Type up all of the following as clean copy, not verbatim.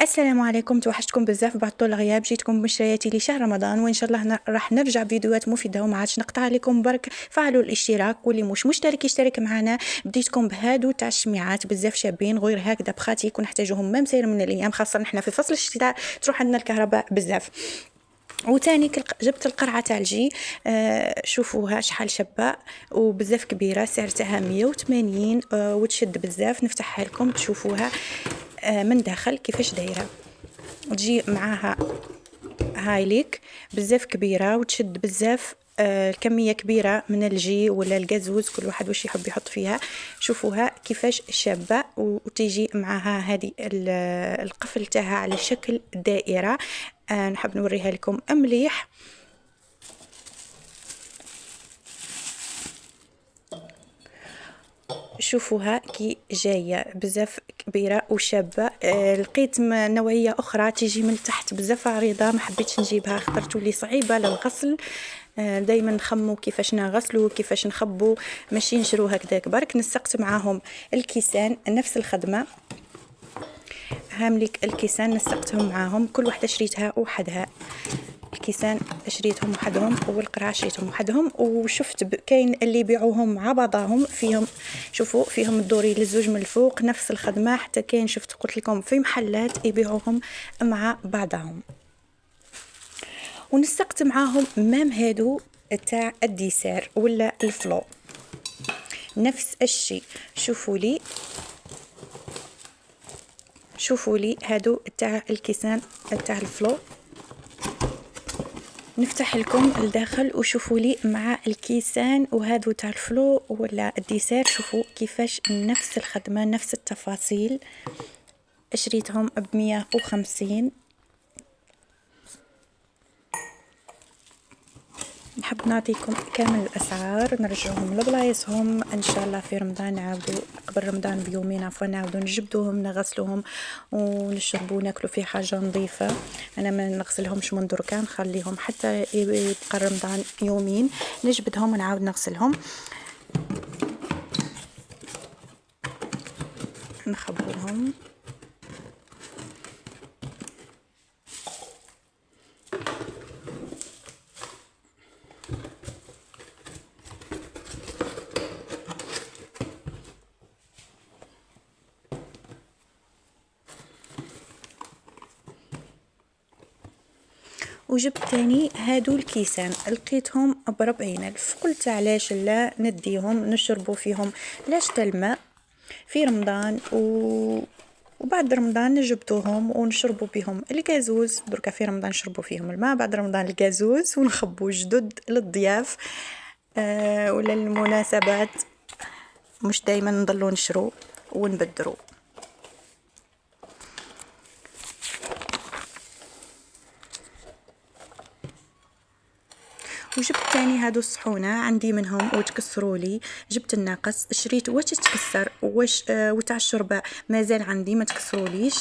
السلام عليكم، توحشتكم بزاف بعد طول الغياب. جيتكم بمشترياتي لشهر رمضان وان شاء الله راح نرجع فيديوهات مفيده وما عادش نقطع عليكم. برك فعلوا الاشتراك، واللي مش مشترك يشترك معنا. بديتكم بهادو تاع الشميعات بزاف شابين، غير هكذا بخاتيك ونحتاجوهم ميم سير من الايام، خاصه نحنا في فصل الشتاء تروح عندنا الكهرباء بزاف. وتاني جبت القرعه تاع الجي. شوفوها شحال شابه وبزاف كبيره، سعر تاعها 180. وتشد بزاف، نفتحها لكم تشوفوها من داخل كيفاش دايره. وتجي معاها هايليك بزاف كبيره وتشد بزاف. الكميه كبيره من الجي ولا الجازوز، كل واحد واش يحب يحط فيها. شوفوها كيفاش شابه، وتيجي معاها هذه القفل تاعها على شكل دائره. نحب نوريها لكم مليح. شوفوها كي جايه بزاف كبيره وشابه. لقيت نوعيه اخرى تيجي من تحت بزاف عريضه، ما حبيتش نجيبها خاطر تولي صعيبه للغسل. دائما نخمو كيفاش نغسلو كيفاش نخبو، ماشي نشرو هكذاك برك. نسقت معاهم الكيسان نفس الخدمه، هامليك الكيسان نسقتهم معاهم، كل وحده شريتها وحدها. الكيسان شريتهم وحدهم والقرعه شريتهم وحدهم. وشفت كاين اللي يبيعوهم مع بعضهم فيهم. شوفوا فيهم الدوري للزوج من الفوق نفس الخدمه، حتى كاين شفت قلت لكم في محلات يبيعوهم مع بعضهم. ونسقت معاهم مام هادو تاع الديسير ولا الفلو نفس الشيء. شوفوا لي هادو تاع الكيسان تاع الفلو. نفتح لكم الداخل وشوفوا لي مع الكيسان وهادو تاع الفلو ولا الديسير. شوفوا كيفاش نفس الخدمه نفس التفاصيل. شريتهم ب150. نحب نعطيكم كامل الاسعار، نرجعهم لبلايصهم ان شاء الله في رمضان. نعاودوا قبل رمضان بيومين عفوا نعاودوا نجبدوهم نغسلوهم ونشربوا ناكلوا في حاجه نظيفه. انا ما نغسلهمش من دركا، نخليهم حتى يبقى رمضان يومين نجبدهم ونعاود نغسلهم. نخبوهم. وجبت تاني هادو الكيسان، لقيتهم ب40,000. قلت علاش لا نديهم نشربوا فيهم لاش الماء في رمضان وبعد رمضان جبتوهم ونشربوا بهم الغازوز. دركا في رمضان نشربوا فيهم الماء، بعد رمضان الغازوز ونخبوا جدد للضياف. ولا المناسبات، مش دايما نضلوا نشرو ونبدروا. وجبت تاني هادو الصحونة عندي منهم وتكسروا لي. جبت الناقص شريت واش تكسر واش وتاع الشربة مازال عندي ما تكسروليش.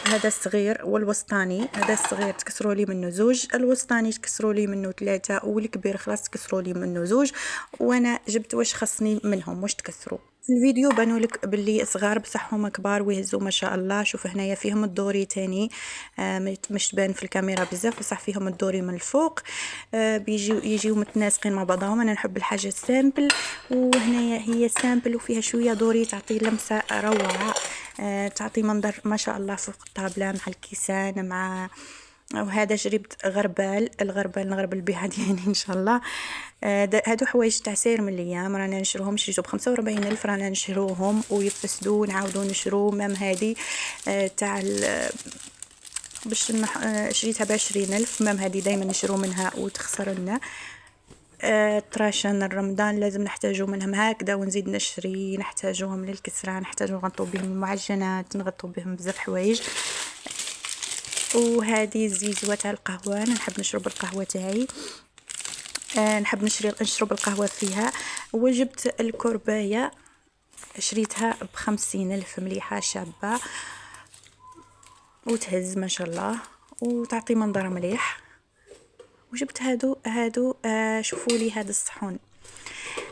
هذا الصغير والوسطاني. هذا الصغير تكسروا لي منه زوج، الوسطاني تكسروا لي منه 3، والكبير خلاص تكسروا لي منه زوج. وانا جبت واش خصني منهم واش تكسروا. في الفيديو بانوا لك باللي صغار بصح هما كبار ويهزوا ما شاء الله. شوف هنايا فيهم الدوري تاني، مش تبان في الكاميرا بزاف بصح فيهم الدوري من الفوق. يجيو متناسقين مع بعضهم. انا نحب الحاجه سامبل، وهنايا هي سامبل وفيها شويه دوري تعطي لمسه روعه. تعطي منظر ما شاء الله فوق الطابله مع الكيسان مع. وهذا جربت الغربال نغربل بها يعني ان شاء الله. هادو حوايج تاع سير من الايام، رانا نشروهم شريتو ب45,000، رانا نشروهم ويفسدوا ونعاودوا نشرو. مام هادي تاع باش شريتها ب20,000. مام هادي دايما نشرو منها وتخسر لنا. طراشن رمضان لازم نحتاجو منهم هكذا ونزيد نشري. نحتاجوهم للكسرة، نحتاجو نغطو بهم المعجنات، نغطو بهم بزاف حوايج. وهذه الزيزوه تاع القهوه، انا نحب نشرب القهوه تاعي. نحب نشرب القهوه فيها. وجبت الكربايه شريتها ب50,000، مليحه شابه وتهز ما شاء الله وتعطي منظر مليح. وجبت هادو شوفوا لي هذا الصحون.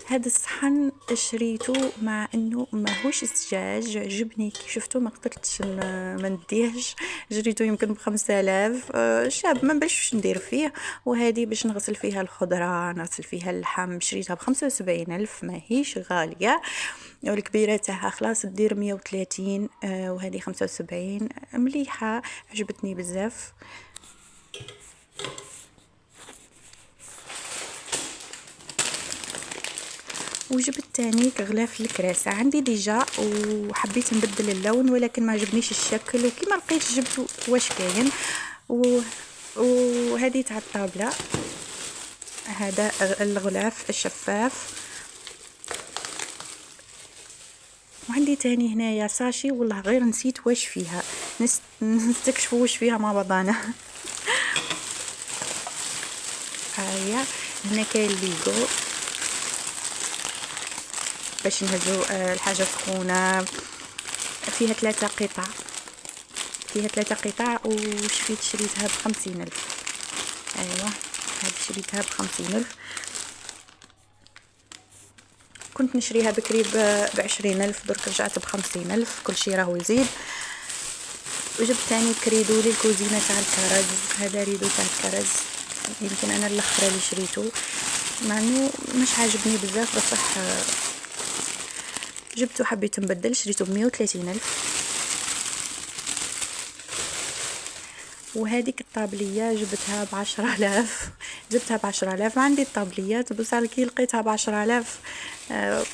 هذا الصحن شريته مع انه ماهوش زجاج، عجبني كي شفتو ما قدرتش ما نديهش، جريته يمكن ب5000. شاب ما باش ندير فيه. وهذه باش نغسل فيها الخضره، نغسل فيها اللحم، شريتها ب75000، ماهيش غاليه. والكبيره تاعها خلاص تدير 130، وهذه 75 مليحه، عجبتني بزاف. وجبت تاني غلاف الكراسة عندي ديجا، وحبيت نبدل اللون ولكن ما عجبنيش الشكل، وكيما لقيت جبته واش كاين. وهذه تاع الطابلة، هذا الغلاف الشفاف. وعندي تاني هنايا ساشي، والله غير نسيت واش فيها، نستكشفوا واش فيها مع بعضنا. هيا هنا كاين ليغو باش نهزو الحاجة سخونة. فيها 3 قطع، شريتها ب50,000. ايوا هذه شريتها ب50,000. كنت نشريها بكري ب20,000، درك رجعت ب50,000. كل شي راهو يزيد. وجبت تاني كريدو للكوزينة تاع الكرز، هذا ريدو تاع الكرز، يمكن انا الاخر اللي شريته، مع انه مش عاجبني بزاف، بصح جبته حبيت نبدل، شريته ب130,000. وهذيك الطابليه جبتها ب10,000. جبتها ب10,000. عندي الطابليات بصح كي لقيتها ب10,000،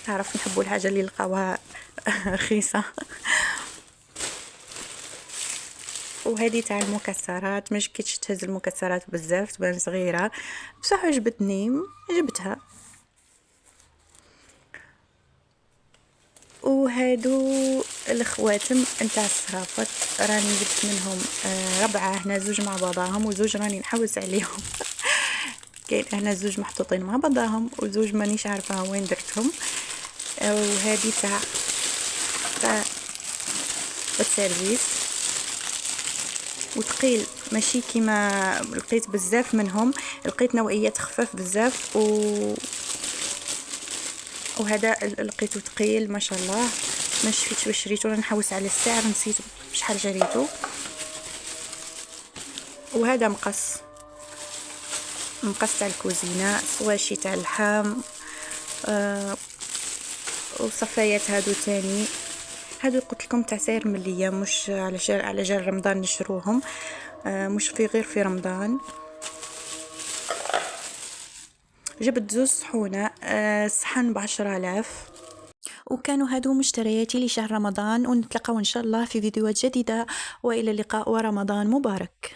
تعرف نحبوا الحاجه اللي نلقاوها رخيصه. وهذه تاع المكسرات، مش كيتش تهز المكسرات بزاف، تبان صغيره بصح عجبتني، جبتها. وهادو الخواتم نتاع الصرافط، راني جبت منهم 4 هنا، 2 مع بعضهم و2 راني نحوس عليهم. كاين هنا 2 محطوطين مع بعضهم و2 مانيش عارفه وين درتهم. وهذه تاع السيرفيس، وثقيل ماشي كيما لقيت بزاف منهم، لقيت نوعيات خفاف بزاف. وهذا لقيته ثقيل ما شاء الله، ما شفتش واش شريته، راه نحوس على السعر نسيت شحال شريته. وهذا مقص تاع الكوزينه، صواشي تاع اللحم. وصفايات هادو تاني، هادو قلت لكم تاع سعر مليه، مش على جال رمضان نشروهم، مش في غير في رمضان. جبت 2 صحونه، صحن ب10,000. وكانوا هادو مشترياتي لشهر رمضان، ونتلقاو ان شاء الله في فيديوهات جديده، والى اللقاء ورمضان مبارك.